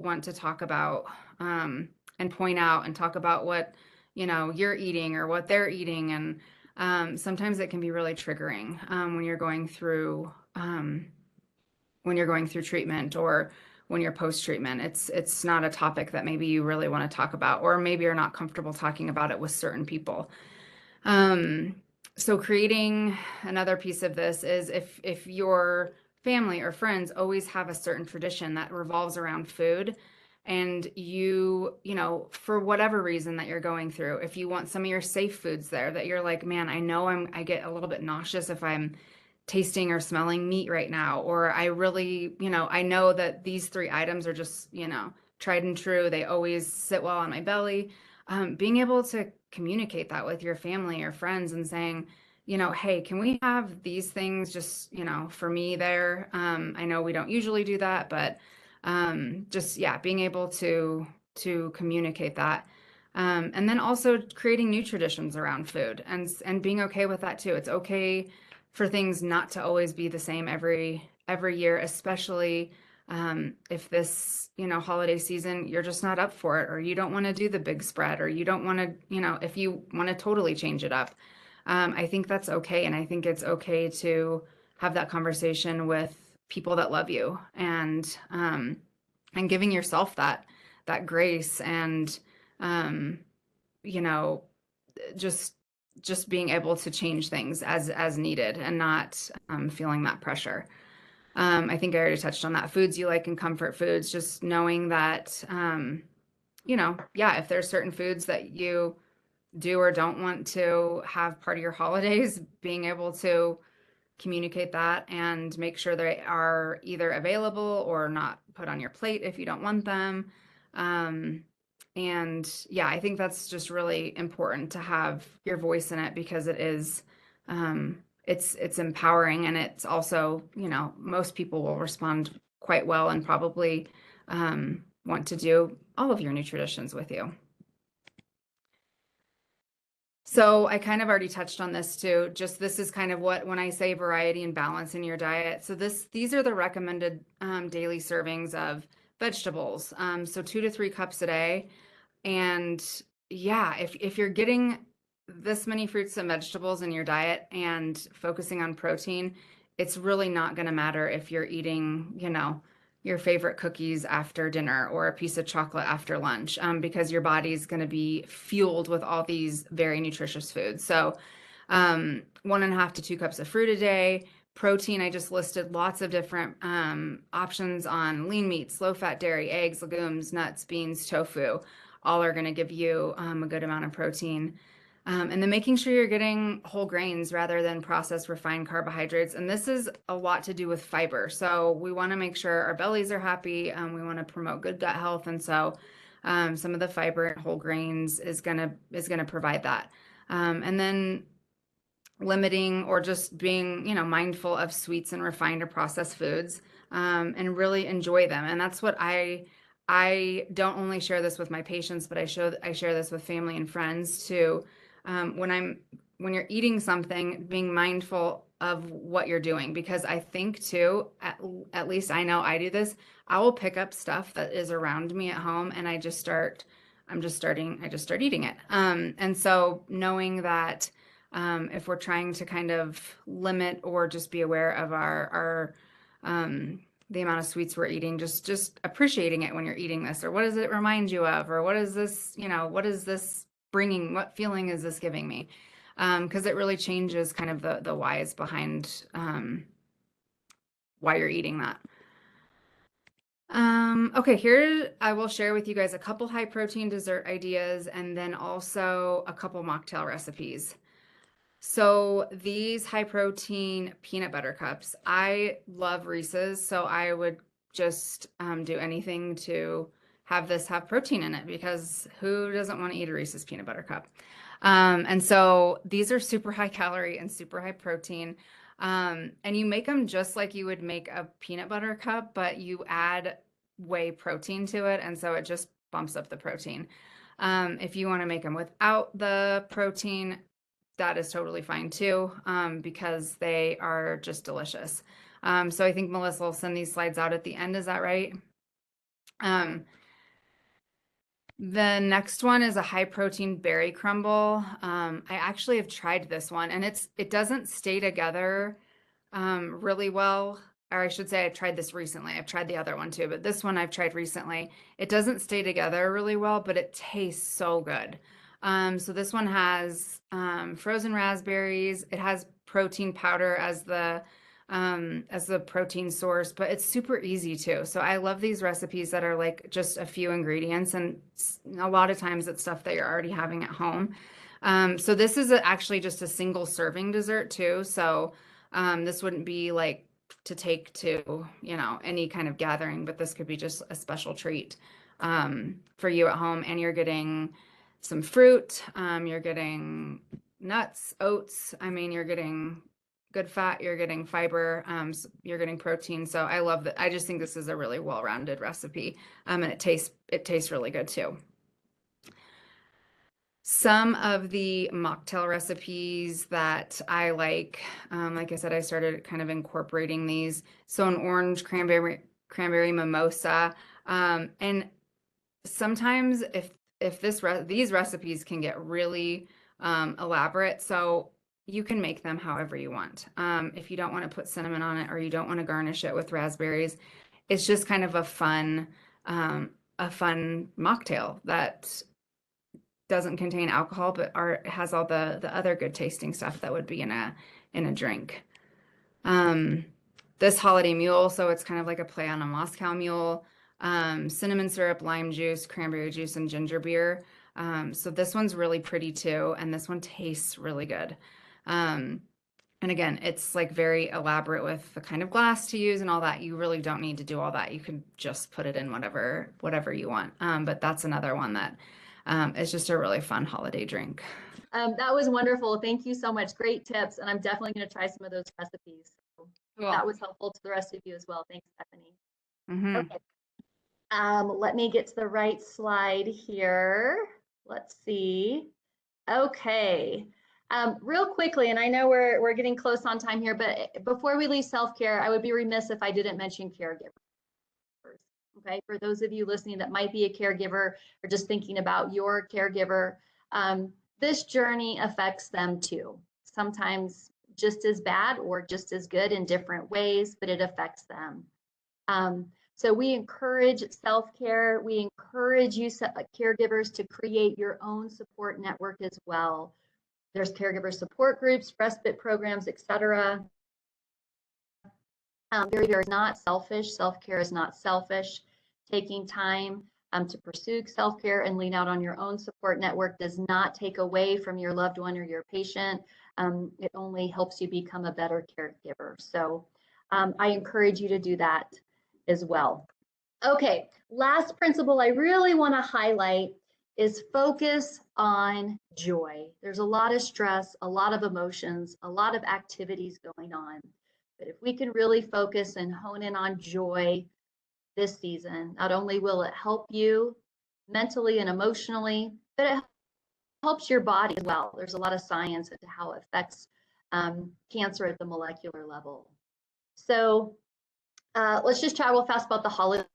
want to talk about, and point out and talk about what, you're eating or what they're eating. And sometimes it can be really triggering when you're going through treatment, or when you're post-treatment. It's not a topic that maybe you really want to talk about, or maybe you're not comfortable talking about it with certain people. So creating another piece of this is if your family or friends always have a certain tradition that revolves around food, and you know, for whatever reason that you're going through, if you want some of your safe foods there that you're like, man, I know I get a little bit nauseous if I'm tasting or smelling meat right now, or I really, you know, I know that these 3 items are just, you know, tried and true. They always sit well on my belly. Being able to communicate that with your family or friends and saying, you know, hey, can we have these things just, you know, for me there? I know we don't usually do that, but just, yeah, being able to communicate that. And then also creating new traditions around food and being okay with that too. It's okay for things not to always be the same every year, especially if this, you know, holiday season, you're just not up for it, or you don't want to do the big spread, or you don't want to, you know, if you want to totally change it up. I think that's okay. And I think it's okay to have that conversation with people that love you, and giving yourself that grace, and you know, just being able to change things as needed, and not feeling that pressure. I think I already touched on that. Foods you like and comfort foods, just knowing that, you know, yeah, if there's certain foods that you do or don't want to have part of your holidays, being able to communicate that and make sure they are either available or not put on your plate if you don't want them. Um, and yeah, I think that's just really important to have your voice in it, because it is, it's empowering, and it's also, you know, most people will respond quite well and probably want to do all of your new traditions with you. So I kind of already touched on this too. Just this is kind of what, when I say variety and balance in your diet. So these are the recommended daily servings of vegetables. So 2 to 3 cups a day. And yeah, if you're getting this many fruits and vegetables in your diet and focusing on protein, it's really not going to matter if you're eating, you know, your favorite cookies after dinner or a piece of chocolate after lunch, because your body's going to be fueled with all these very nutritious foods. So 1.5 to 2 cups of fruit a day. Protein, I just listed lots of different options on lean meats, low-fat dairy, eggs, legumes, nuts, beans, tofu. All are going to give you a good amount of protein. And then making sure you're getting whole grains rather than processed refined carbohydrates. And this is a lot to do with fiber. So we want to make sure our bellies are happy. We want to promote good gut health. And so some of the fiber and whole grains is gonna provide that. And then limiting or just being, you know, mindful of sweets and refined or processed foods, and really enjoy them. And that's what I don't only share this with my patients, but I share this with family and friends too. When you're eating something, being mindful of what you're doing, because I think too, at least I know I do this. I will pick up stuff that is around me at home, and I just start eating it. And so knowing that, if we're trying to kind of limit or just be aware of our the amount of sweets we're eating, just appreciating it when you're eating this, or what does it remind you of, or what is this, you know, what is this bringing, what feeling is this giving me? Because it really changes kind of the whys behind why you're eating that. Okay, here I will share with you guys a couple high protein dessert ideas, and then also a couple mocktail recipes. So these high protein peanut butter cups, I love Reese's, so I would just do anything to have this have protein in it, because who doesn't want to eat a Reese's peanut butter cup? And so these are super high calorie and super high protein. And you make them just like you would make a peanut butter cup, but you add whey protein to it, and so it just bumps up the protein. If you want to make them without the protein, that is totally fine too, because they are just delicious. So I think Melissa will send these slides out at the end. Is that right? The next one is a high protein berry crumble. I actually have tried this one, and it doesn't stay together really well. Or I should say I've tried this recently. I've tried the other one too, but this one I've tried recently. It doesn't stay together really well, but it tastes so good. So this one has frozen raspberries. It has protein powder as the as the protein source, but it's super easy too. So I love these recipes that are like just a few ingredients, and a lot of times it's stuff that you're already having at home. So this is actually just a single serving dessert too. So this wouldn't be like to take to, any kind of gathering, but this could be just a special treat for you at home. And you're getting some fruit, you're getting nuts, oats. I mean, you're getting good fat, you're getting fiber, you're getting protein. So I love that. I just think this is a really well-rounded recipe, and it tastes really good too. Some of the mocktail recipes that I like I said, I started kind of incorporating these. So an orange cranberry mimosa, and sometimes if these recipes can get really elaborate, so you can make them however you want. If you don't want to put cinnamon on it, or you don't want to garnish it with raspberries, it's just kind of a fun mocktail that doesn't contain alcohol, but has all the other good tasting stuff that would be in a drink. This holiday mule, so it's kind of like a play on a Moscow mule. Cinnamon syrup, lime juice, cranberry juice, and ginger beer. So this one's really pretty too, and this one tastes really good. And again, it's like very elaborate with the kind of glass to use and all that. You really don't need to do all that. You can just put it in whatever you want. But that's another one that is just a really fun holiday drink. That was wonderful. Thank you so much. Great tips. And I'm definitely going to try some of those recipes. So Cool. that was helpful to the rest of you as well. Thanks, Stephanie. Mm-hmm. Okay. Let me get to the right slide here. Let's see. Okay. Real quickly, and I know we're getting close on time here, but before we leave self-care, I would be remiss if I didn't mention caregivers. Okay, for those of you listening that might be a caregiver or just thinking about your caregiver, this journey affects them too. Sometimes just as bad or just as good in different ways, but it affects them. So we encourage self-care. We encourage you caregivers to create your own support network as well. There's caregiver support groups, respite programs, etc. Very not selfish. Self-care is not selfish. Taking time to pursue self-care and lean out on your own support network does not take away from your loved one or your patient. It only helps you become a better caregiver. So I encourage you to do that as well. Okay, last principle I really want to highlight is focus on joy. There's a lot of stress, a lot of emotions, a lot of activities going on. But if we can really focus and hone in on joy this season, not only will it help you mentally and emotionally, but it helps your body as well. There's a lot of science into how it affects cancer at the molecular level. So let's just chat real fast about the holiday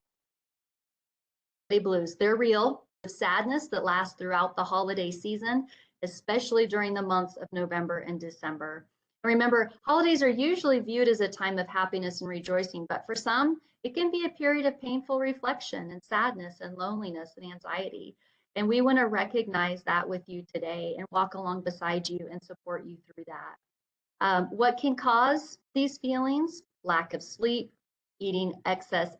blues. They're real. The sadness that lasts throughout the holiday season, especially during the months of November and December. Remember, holidays are usually viewed as a time of happiness and rejoicing, but for some, it can be a period of painful reflection and sadness and loneliness and anxiety. And we want to recognize that with you today and walk along beside you and support you through that. What can cause these feelings? Lack of sleep, eating excess,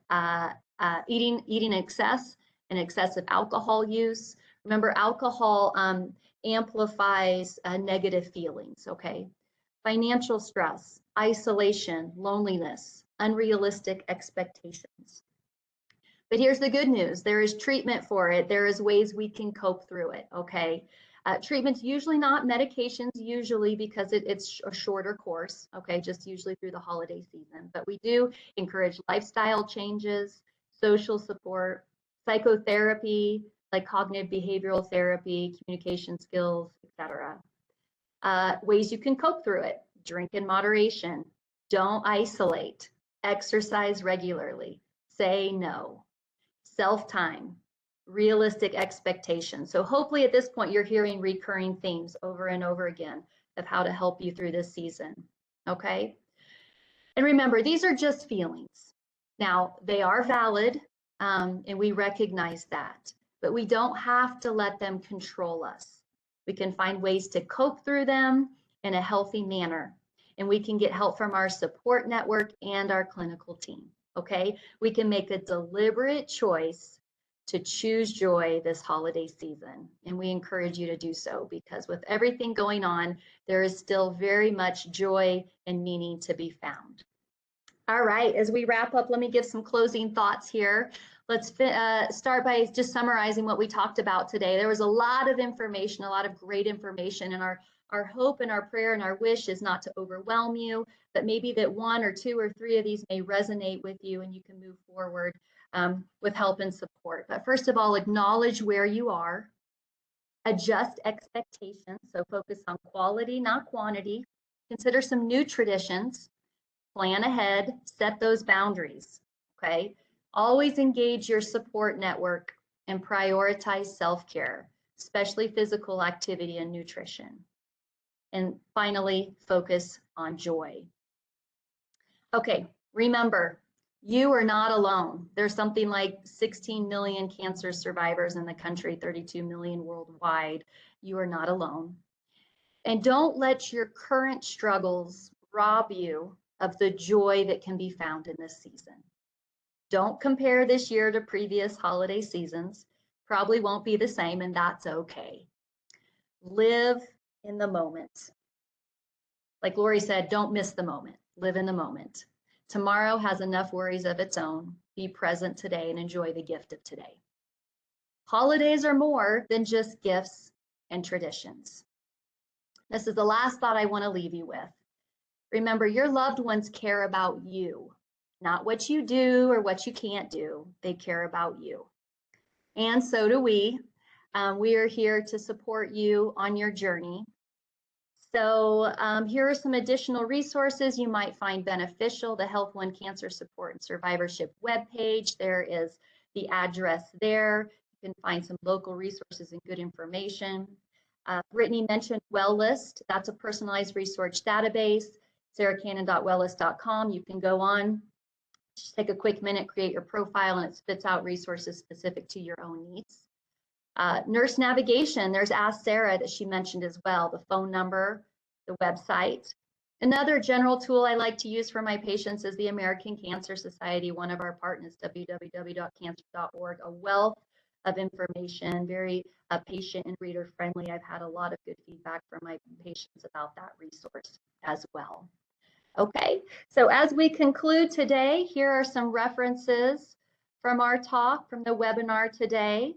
eating excess, and excessive alcohol use. Remember, alcohol amplifies negative feelings, okay? Financial stress, isolation, loneliness, unrealistic expectations. But here's the good news. There is treatment for it. There is ways we can cope through it, okay? Treatment's usually not medications, usually because it's a shorter course, okay, just usually through the holiday season. But we do encourage lifestyle changes, social support, psychotherapy, like cognitive behavioral therapy, communication skills, etc. Ways you can cope through it: drink in moderation, don't isolate, exercise regularly, say no, self-time, realistic expectations. So hopefully at this point you're hearing recurring themes over and over again of how to help you through this season, okay? And remember, these are just feelings. Now, they are valid, and we recognize that, but we don't have to let them control us. We can find ways to cope through them in a healthy manner. and we can get help from our support network and our clinical team. Okay, we can make a deliberate choice to choose joy this holiday season, and we encourage you to do so, because with everything going on, there is still very much joy and meaning to be found. All right, as we wrap up, let me give some closing thoughts here. Let's start by just summarizing what we talked about today. There was a lot of information, a lot of great information, and our hope and our prayer and our wish is not to overwhelm you, but maybe that one or two or three of these may resonate with you and you can move forward with help and support. But first of all, acknowledge where you are, adjust expectations, so focus on quality, not quantity. Consider some new traditions, plan ahead, set those boundaries, okay? Always engage your support network and prioritize self-care, especially physical activity and nutrition. And finally, focus on joy. Okay, remember, you are not alone. There's something like 16 million cancer survivors in the country, 32 million worldwide. You are not alone. And don't let your current struggles rob you of the joy that can be found in this season. Don't compare this year to previous holiday seasons. Probably won't be the same, and that's okay. Live in the moment. Like Lori said, don't miss the moment. Live in the moment. Tomorrow has enough worries of its own. Be present today and enjoy the gift of today. Holidays are more than just gifts and traditions. This is the last thought I want to leave you with. Remember, your loved ones care about you, not what you do or what you can't do. They care about you. And so do we. We are here to support you on your journey. So here are some additional resources you might find beneficial. The HealthONE Cancer Support and Survivorship webpage. There is the address there. You can find some local resources and good information. Brittany mentioned WellList. That's a personalized resource database. sarahcannon.wellist.com. You can go on, just take a quick minute, create your profile, and it spits out resources specific to your own needs. Nurse navigation, there's Ask Sarah that she mentioned as well, the phone number, the website. Another general tool I like to use for my patients is the American Cancer Society, one of our partners, www.cancer.org, a wealth of information, very patient and reader friendly. I've had a lot of good feedback from my patients about that resource as well. Okay, so as we conclude today, here are some references from our talk, from the webinar today.